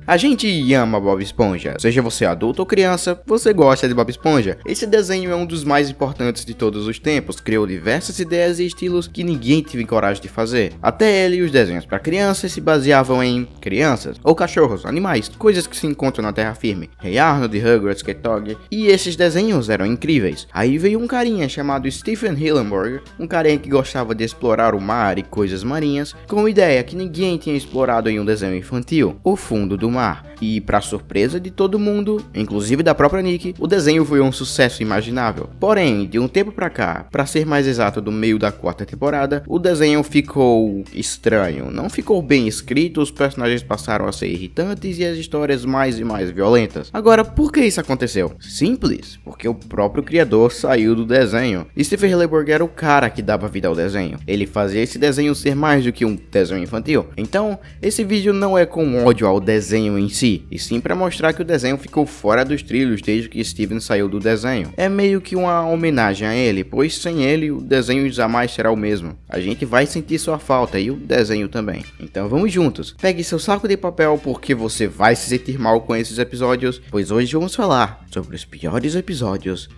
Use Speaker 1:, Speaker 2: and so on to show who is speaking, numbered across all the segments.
Speaker 1: A gente ama Bob Esponja, seja você adulto ou criança, você gosta de Bob Esponja. Esse desenho é um dos mais importantes de todos os tempos, criou diversas ideias e estilos que ninguém teve coragem de fazer. Até ele e os desenhos para crianças se baseavam em crianças, ou cachorros, animais, coisas que se encontram na terra firme. Hey Arnold, Rugrats, Ketog, e esses desenhos eram incríveis. Aí veio um carinha chamado Stephen Hillenburg, um carinha que gostava de explorar o mar e coisas marinhas, com uma ideia que ninguém tinha explorado em um desenho infantil, o fundo do mar. E para surpresa de todo mundo, inclusive da própria Nick, o desenho foi um sucesso imaginável. Porém, de um tempo pra cá, para ser mais exato do meio da quarta temporada, o desenho ficou estranho, não ficou bem escrito, os personagens passaram a ser irritantes e as histórias mais e mais violentas. Agora, por que isso aconteceu? Simples, porque o próprio criador saiu do desenho. Stephen Hillenburg era o cara que dava vida ao desenho. Ele fazia esse desenho ser mais do que um desenho infantil. Então, esse vídeo não é com ódio ao desenho em si, e sim para mostrar que o desenho ficou fora dos trilhos desde que Steven saiu do desenho. É meio que uma homenagem a ele, pois sem ele o desenho jamais será o mesmo. A gente vai sentir sua falta e o desenho também. Então vamos juntos, pegue seu saco de papel porque você vai se sentir mal com esses episódios, pois hoje vamos falar sobre os piores episódios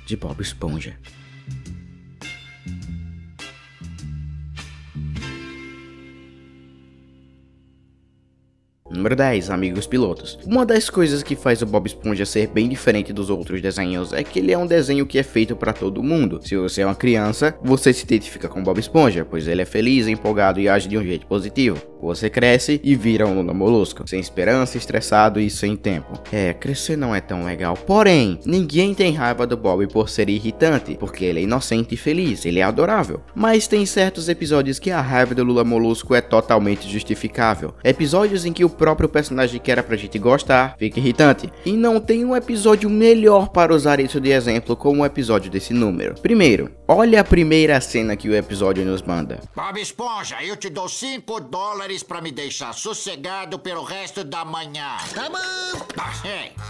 Speaker 1: de Bob Esponja. Número 10, amigos pilotos. Uma das coisas que faz o Bob Esponja ser bem diferente dos outros desenhos é que ele é um desenho que é feito para todo mundo. Se você é uma criança, você se identifica com Bob Esponja, pois ele é feliz, empolgado e age de um jeito positivo. Você cresce e vira um Lula Molusco, sem esperança, estressado e sem tempo. Crescer não é tão legal. Porém, ninguém tem raiva do Bob por ser irritante, porque ele é inocente e feliz, ele é adorável. Mas tem certos episódios que a raiva do Lula Molusco é totalmente justificável. Episódios em que o próprio personagem que era pra gente gostar fica irritante. E não tem um episódio melhor para usar isso de exemplo como o episódio desse número. Primeiro, olha a primeira cena que o episódio nos manda.
Speaker 2: Bob Esponja, eu te dou $5 pra me deixar sossegado pelo resto da manhã.
Speaker 3: Tá bom.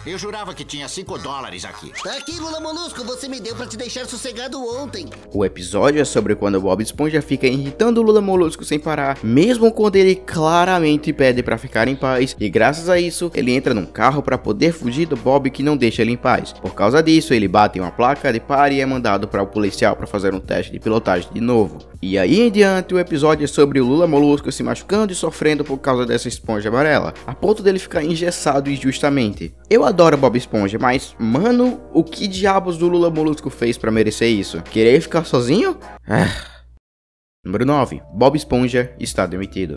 Speaker 2: Eu jurava que tinha $5 aqui.
Speaker 3: Tá aqui, Lula Molusco, você me deu pra te deixar sossegado ontem.
Speaker 1: O episódio é sobre quando Bob Esponja fica irritando o Lula Molusco sem parar, mesmo quando ele claramente pede pra ficar em paz, e graças a isso, ele entra num carro pra poder fugir do Bob que não deixa ele em paz. Por causa disso, ele bate em uma placa de pare e é mandado para o policial pra fazer um teste de pilotagem de novo. E aí em diante, o episódio é sobre o Lula Molusco se machucando e sofrendo por causa dessa esponja amarela, a ponto dele ficar engessado injustamente. Eu adoro Bob Esponja, mas, mano, o que diabos o Lula Molusco fez pra merecer isso? Querer ficar sozinho? Número 9. Bob Esponja está demitido.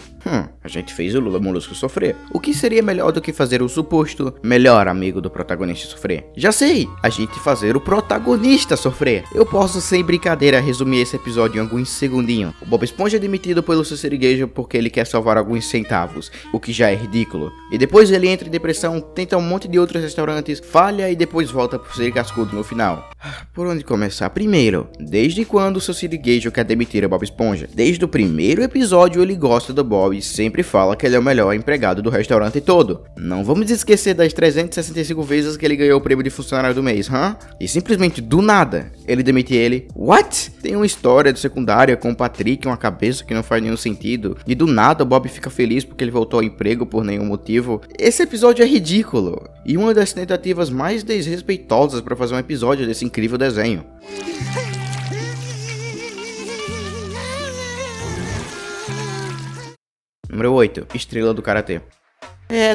Speaker 1: A gente fez o Lula Molusco sofrer. O que seria melhor do que fazer o suposto melhor amigo do protagonista sofrer? Já sei! A gente fazer o protagonista sofrer. Eu posso sem brincadeira resumir esse episódio em alguns segundinhos. O Bob Esponja é demitido pelo seu siriguejo porque ele quer salvar alguns centavos, o que já é ridículo. E depois ele entra em depressão, tenta um monte de outros restaurantes, falha e depois volta por ser cascudo no final. Por onde começar? Primeiro, desde quando o seu siriguejo quer demitir o Bob Esponja? Desde o primeiro episódio ele gosta do Bob e sempre fala que ele é o melhor empregado do restaurante todo. Não vamos esquecer das 365 vezes que ele ganhou o prêmio de funcionário do mês, E simplesmente do nada, ele demite ele. What? Tem uma história de secundária com o Patrick, uma cabeça que não faz nenhum sentido. E do nada o Bob fica feliz porque ele voltou ao emprego por nenhum motivo. Esse episódio é ridículo. E uma das tentativas mais desrespeitosas para fazer um episódio desse incrível desenho. Número 8. Estrela do Karatê.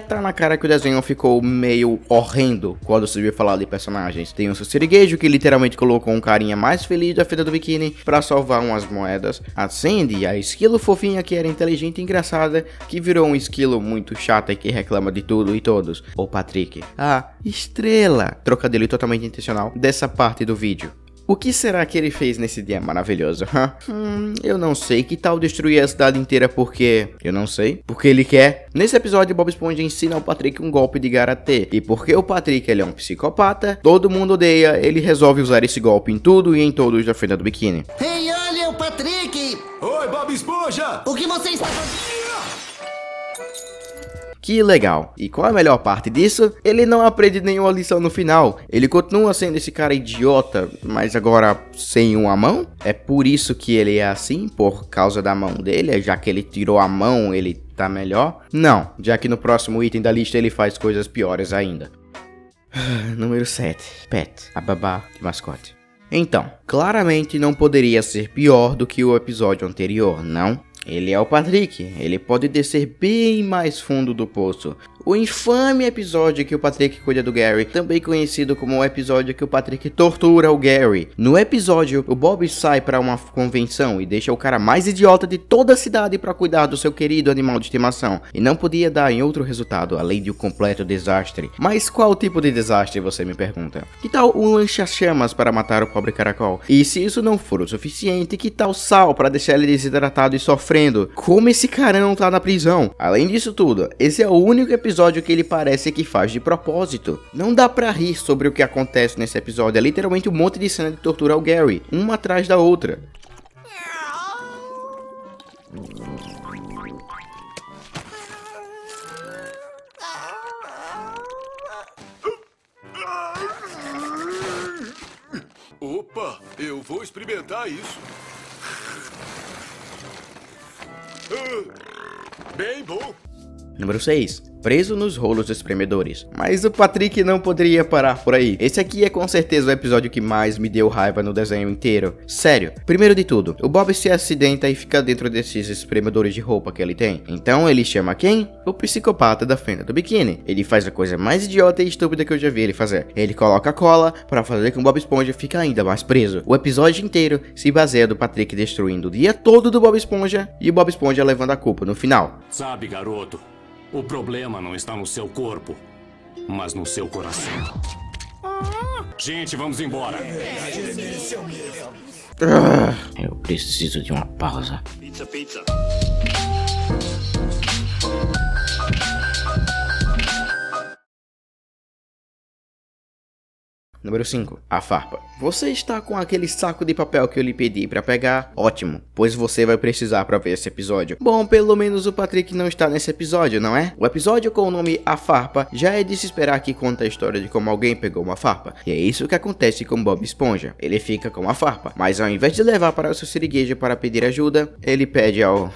Speaker 1: Tá na cara que o desenho ficou meio horrendo quando se viu falar de personagens. Tem o seu siriguejo que literalmente colocou um carinha mais feliz da fita do biquíni pra salvar umas moedas. A Sandy, a esquilo fofinha que era inteligente e engraçada, que virou um esquilo muito chata e que reclama de tudo e todos. O Patrick, a estrela, trocadilho totalmente intencional dessa parte do vídeo. O que será que ele fez nesse dia maravilhoso? Eu não sei. Que tal destruir a cidade inteira porque... Eu não sei. Porque ele quer. Nesse episódio, Bob Esponja ensina ao Patrick um golpe de karatê. E porque o Patrick ele é um psicopata, todo mundo odeia, ele resolve usar esse golpe em tudo e em todos da fenda do biquíni.
Speaker 3: Ei, olha o Patrick!
Speaker 4: Oi, Bob Esponja!
Speaker 3: O que você está fazendo?
Speaker 1: Que legal. E qual é a melhor parte disso? Ele não aprende nenhuma lição no final. Ele continua sendo esse cara idiota, mas agora sem uma mão? É por isso que ele é assim? Por causa da mão dele? Já que ele tirou a mão, ele tá melhor? Não, já que no próximo item da lista ele faz coisas piores ainda. Número 7. Pet, a babá de mascote. Então, claramente não poderia ser pior do que o episódio anterior, não? Ele é o Patrick, ele pode descer bem mais fundo do poço. O infame episódio que o Patrick cuida do Gary, também conhecido como o episódio que o Patrick tortura o Gary. No episódio, o Bob sai para uma convenção e deixa o cara mais idiota de toda a cidade para cuidar do seu querido animal de estimação. E não podia dar em outro resultado, além de um completo desastre. Mas qual tipo de desastre, você me pergunta? Que tal um lança-chamas para matar o pobre caracol? E se isso não for o suficiente, que tal sal para deixar ele desidratado e sofrendo? Como esse cara não tá na prisão? Além disso tudo, esse é o único episódio que ele parece que faz de propósito. Não dá pra rir sobre o que acontece nesse episódio, é literalmente um monte de cena de tortura ao Gary, uma atrás da outra.
Speaker 4: Opa, eu vou experimentar isso. Bem bom.
Speaker 1: Número 6. Preso nos rolos espremedores. Mas o Patrick não poderia parar por aí. Esse aqui é com certeza o episódio que mais me deu raiva no desenho inteiro. Sério. Primeiro de tudo, o Bob se acidenta e fica dentro desses espremedores de roupa que ele tem. Então ele chama quem? O psicopata da fenda do biquíni. Ele faz a coisa mais idiota e estúpida que eu já vi ele fazer. Ele coloca cola para fazer com que o Bob Esponja fique ainda mais preso. O episódio inteiro se baseia do Patrick destruindo o dia todo do Bob Esponja e o Bob Esponja levando a culpa no final.
Speaker 5: Sabe, garoto, o problema não está no seu corpo, mas no seu coração. Gente, vamos embora.
Speaker 1: Eu preciso de uma pausa.
Speaker 5: Pizza.
Speaker 1: Número 5. A farpa. Você está com aquele saco de papel que eu lhe pedi para pegar? Ótimo, pois você vai precisar para ver esse episódio. Bom, pelo menos o Patrick não está nesse episódio, não é? O episódio com o nome A Farpa já é de se esperar que conta a história de como alguém pegou uma farpa. E é isso que acontece com Bob Esponja. Ele fica com a farpa, mas ao invés de levar para o seu siriguejo para pedir ajuda, ele pede ao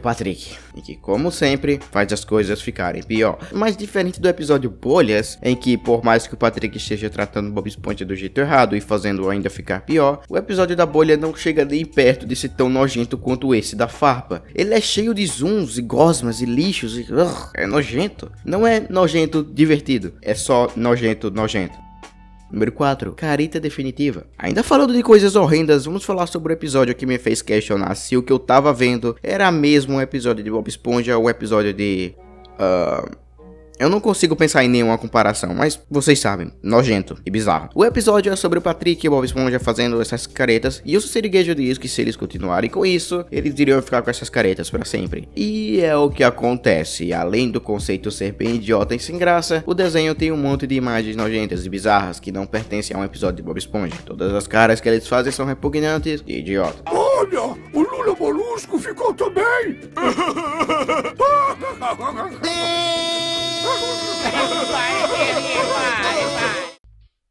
Speaker 1: Patrick. E que, como sempre, faz as coisas ficarem pior. Mas diferente do episódio Bolhas, em que por mais que o Patrick esteja tratando Bob Esponja do jeito errado e fazendo ainda ficar pior, o episódio da bolha não chega nem perto de ser tão nojento quanto esse da farpa. Ele é cheio de zooms e gosmas e lixos e é nojento. Não é nojento divertido, é só nojento. Número 4. Carita definitiva. Ainda falando de coisas horrendas, vamos falar sobre o episódio que me fez questionar se o que eu tava vendo era mesmo um episódio de Bob Esponja ou um episódio de... Eu não consigo pensar em nenhuma comparação, mas vocês sabem, nojento e bizarro. O episódio é sobre o Patrick e o Bob Esponja fazendo essas caretas, e o siriguejo diz que se eles continuarem com isso, eles iriam ficar com essas caretas para sempre. E é o que acontece. Além do conceito ser bem idiota e sem graça, o desenho tem um monte de imagens nojentas e bizarras que não pertencem a um episódio de Bob Esponja. Todas as caras que eles fazem são repugnantes e idiotas.
Speaker 4: Olha, o Lula Molusco ficou também.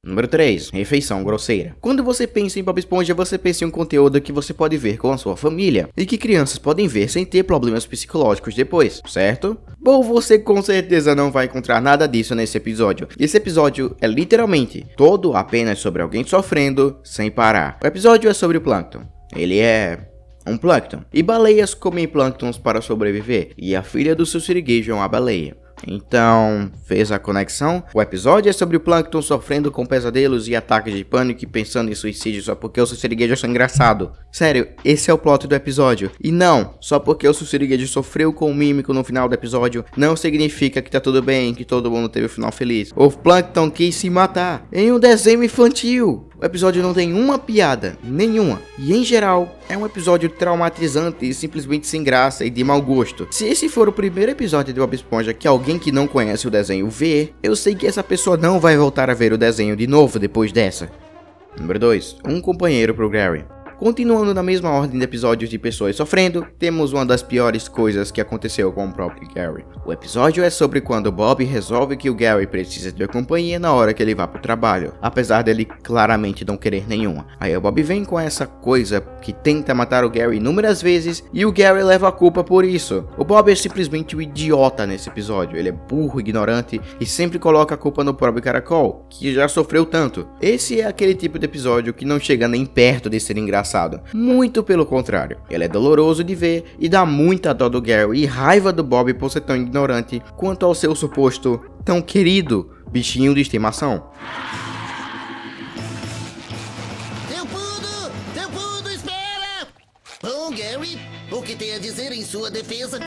Speaker 1: Número 3. Refeição grosseira. Quando você pensa em Bob Esponja, você pensa em um conteúdo que você pode ver com a sua família e que crianças podem ver sem ter problemas psicológicos depois, certo? Bom, você com certeza não vai encontrar nada disso nesse episódio. Esse episódio é literalmente todo apenas sobre alguém sofrendo sem parar. O episódio é sobre o Plâncton. Ele é um plâncton. E baleias comem plânctons para sobreviver. E a filha do seu siriguejo é uma baleia. Então, fez a conexão? O episódio é sobre o Plâncton sofrendo com pesadelos e ataques de pânico e pensando em suicídio só porque o seu siriguejo é engraçado. Sério, esse é o plot do episódio. E não, só porque o seu siriguejo sofreu com o mímico no final do episódio, não significa que tá tudo bem, que todo mundo teve um final feliz. O Plâncton quis se matar em um desenho infantil. O episódio não tem uma piada, nenhuma. E em geral, é um episódio traumatizante e simplesmente sem graça e de mau gosto. Se esse for o primeiro episódio de Bob Esponja que alguém que não conhece o desenho vê, eu sei que essa pessoa não vai voltar a ver o desenho de novo depois dessa. Número 2. Um companheiro pro Gary. Continuando na mesma ordem de episódios de pessoas sofrendo, temos uma das piores coisas que aconteceu com o próprio Gary. O episódio é sobre quando Bob resolve que o Gary precisa de uma companhia na hora que ele vai pro trabalho, apesar dele claramente não querer nenhuma. Aí o Bob vem com essa coisa que tenta matar o Gary inúmeras vezes e o Gary leva a culpa por isso. O Bob é simplesmente um idiota nesse episódio, ele é burro, ignorante e sempre coloca a culpa no próprio Caracol, que já sofreu tanto. Esse é aquele tipo de episódio que não chega nem perto de ser engraçado, muito pelo contrário. Ele é doloroso de ver e dá muita dó do Gary e raiva do Bob por ser tão ignorante quanto ao seu suposto tão querido bichinho de estimação.
Speaker 3: Tempo, espera! Bom, Gary, o que tem a dizer em sua defesa?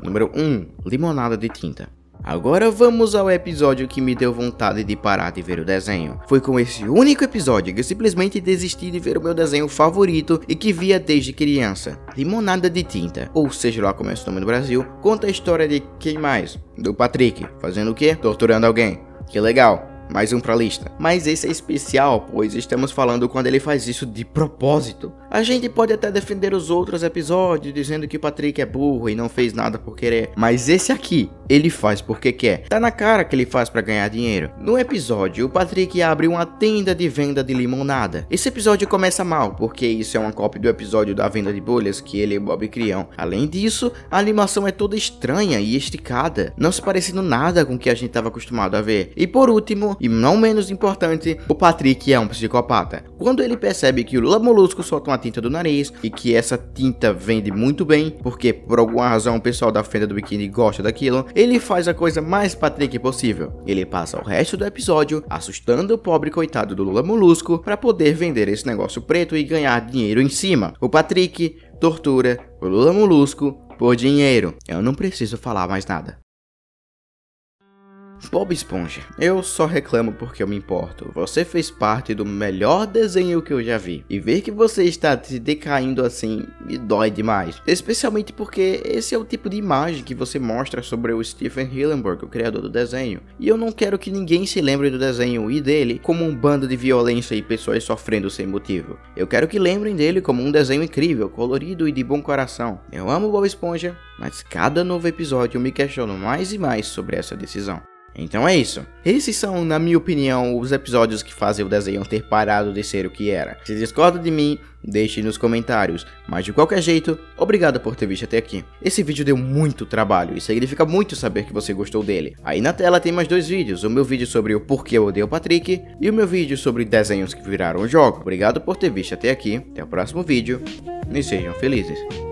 Speaker 1: Número 1. Limonada de tinta. Agora vamos ao episódio que me deu vontade de parar de ver o desenho. Foi com esse único episódio que eu simplesmente desisti de ver o meu desenho favorito e que via desde criança. Limonada de Tinta, ou seja lá como é o nome no Brasil, conta a história de quem mais? Do Patrick, fazendo o quê? Torturando alguém. Que legal. Mais um pra lista. Mas esse é especial, pois estamos falando quando ele faz isso de propósito. A gente pode até defender os outros episódios, dizendo que o Patrick é burro e não fez nada por querer. Mas esse aqui, ele faz porque quer. Tá na cara que ele faz pra ganhar dinheiro. No episódio, o Patrick abre uma tenda de venda de limonada. Esse episódio começa mal, porque isso é uma cópia do episódio da venda de bolhas que ele e o Bob criam. Além disso, a animação é toda estranha e esticada, não se parecendo nada com o que a gente estava acostumado a ver. E por último, e não menos importante, o Patrick é um psicopata. Quando ele percebe que o Lula Molusco solta uma tinta do nariz e que essa tinta vende muito bem, porque por alguma razão o pessoal da Fenda do Biquíni gosta daquilo, ele faz a coisa mais Patrick possível. Ele passa o resto do episódio assustando o pobre coitado do Lula Molusco para poder vender esse negócio preto e ganhar dinheiro em cima. O Patrick tortura o Lula Molusco por dinheiro. Eu não preciso falar mais nada. Bob Esponja, eu só reclamo porque eu me importo. Você fez parte do melhor desenho que eu já vi. E ver que você está se decaindo assim me dói demais. Especialmente porque esse é o tipo de imagem que você mostra sobre o Stephen Hillenburg, o criador do desenho. E eu não quero que ninguém se lembre do desenho e dele como um bando de violência e pessoas sofrendo sem motivo. Eu quero que lembrem dele como um desenho incrível, colorido e de bom coração. Eu amo Bob Esponja, mas cada novo episódio eu me questiono mais e mais sobre essa decisão. Então é isso. Esses são, na minha opinião, os episódios que fazem o desenho ter parado de ser o que era. Se discorda de mim, deixe nos comentários. Mas de qualquer jeito, obrigado por ter visto até aqui. Esse vídeo deu muito trabalho e significa muito saber que você gostou dele. Aí na tela tem mais dois vídeos. O meu vídeo sobre o porquê eu odeio o Patrick e o meu vídeo sobre desenhos que viraram jogo. Obrigado por ter visto até aqui. Até o próximo vídeo e sejam felizes.